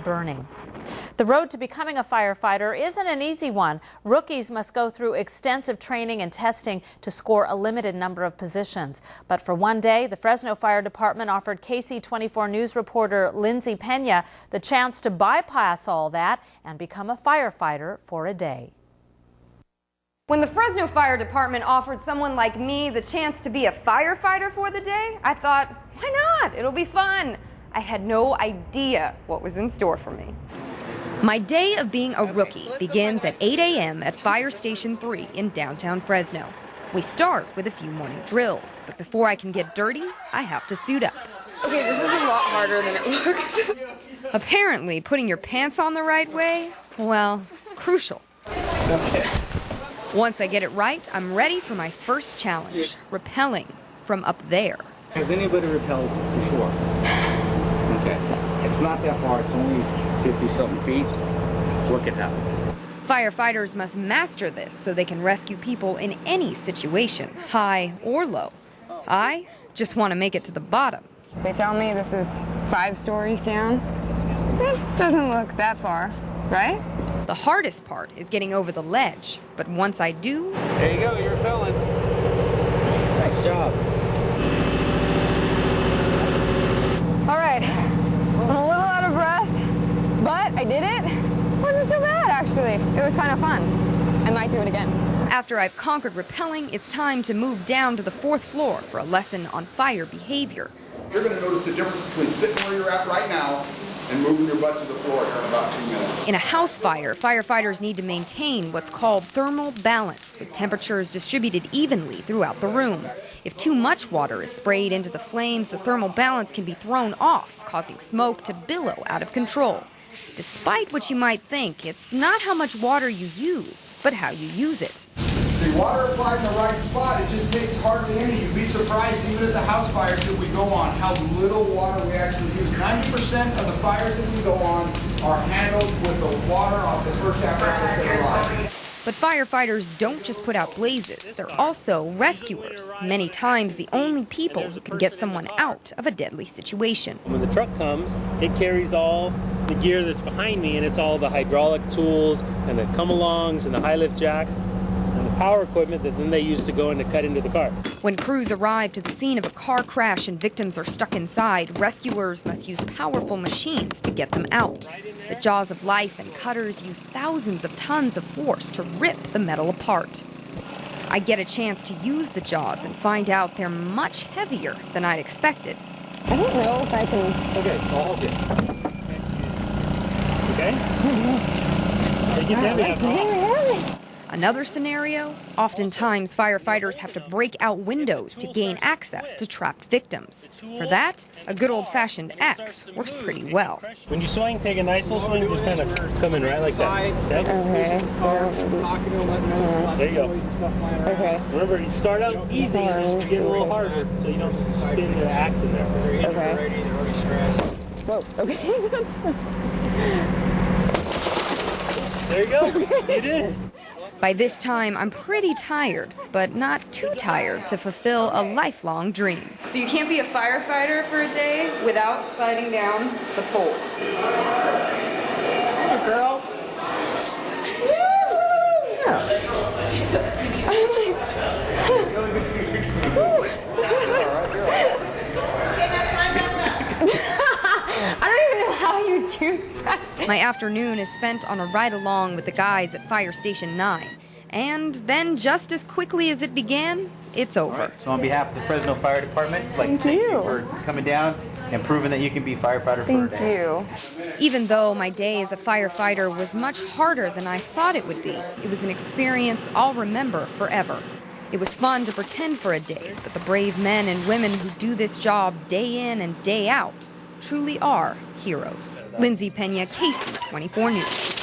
burning. The road to becoming a firefighter isn't an easy one. Rookies must go through extensive training and testing to score a limited number of positions. But for one day, the Fresno Fire Department offered KC24 News reporter Lindsey Pena the chance to bypass all that and become a firefighter for a day. When the Fresno Fire Department offered someone like me the chance to be a firefighter for the day, I thought, why not? It'll be fun. I had no idea what was in store for me. My day of being a rookie begins at 8 a.m. at Fire Station 3 in downtown Fresno. We start with a few morning drills, but before I can get dirty, I have to suit up. Okay, this is a lot harder than it looks. Apparently, putting your pants on the right way, well, crucial. Once I get it right, I'm ready for my first challenge, rappelling from up there. Has anybody rappelled before? Okay. It's not that far. It's only 50-something feet. Work it out. Firefighters must master this so they can rescue people in any situation, high or low. I just want to make it to the bottom. They tell me this is 5 stories down. It doesn't look that far, right? The hardest part is getting over the ledge, but once I do... There you go, you're rappelling. Nice job. All right, I'm a little out of breath, but I did it. It wasn't so bad, actually. It was kind of fun. I might do it again. After I've conquered rappelling, it's time to move down to the 4th floor for a lesson on fire behavior. You're going to notice the difference between sitting where you're at right now and moving your butt to the floor here in about 2 minutes. In a house fire, firefighters need to maintain what's called thermal balance, with temperatures distributed evenly throughout the room. If too much water is sprayed into the flames, the thermal balance can be thrown off, causing smoke to billow out of control. Despite what you might think, it's not how much water you use, but how you use it. The water applied in the right spot, it just takes hardly any. You'd be surprised, even at the house fires that we go on, how little water we actually use. 90% of the fires that we go on are handled with the water off the first apparatus that arrives. But firefighters don't just put out blazes, they're also rescuers. Many times the only people who can get someone out of a deadly situation. When the truck comes, it carries all the gear that's behind me, and it's all the hydraulic tools and the come-alongs and the high-lift jacks and the power equipment that then they use to go in to cut into the car. When crews arrive to the scene of a car crash and victims are stuck inside, rescuers must use powerful machines to get them out. The jaws of life and cutters use thousands of tons of force to rip the metal apart. I get a chance to use the jaws and find out they're much heavier than I'd expected. I don't know if I can... Okay, I'll hold it. Okay? It gets heavy after all. Another scenario, oftentimes firefighters have to break out windows to gain access to trapped victims. For that, a good old-fashioned axe works pretty well. When you swing, take a nice little swing, just kind of come in right like that. Okay, so... There you go. Okay. Remember, you start out easy, and just get a little harder, so you don't spin the axe in there. Okay. Whoa, okay. There you go. You did it. By this time, I'm pretty tired, but not too tired to fulfill a lifelong dream. So you can't be a firefighter for a day without sliding down the pole. Come on, girl. Yeah. She's so... I don't even know how you do that. My afternoon is spent on a ride-along with the guys at Fire Station 9. And then, just as quickly as it began, it's over. Right. So on behalf of the Fresno Fire Department, I'd like to thank you for coming down and proving that you can be a firefighter for a day. Thank you. Even though my day as a firefighter was much harder than I thought it would be, it was an experience I'll remember forever. It was fun to pretend for a day, but the brave men and women who do this job day in and day out truly are heroes. Lindsey Pena, KC24 News.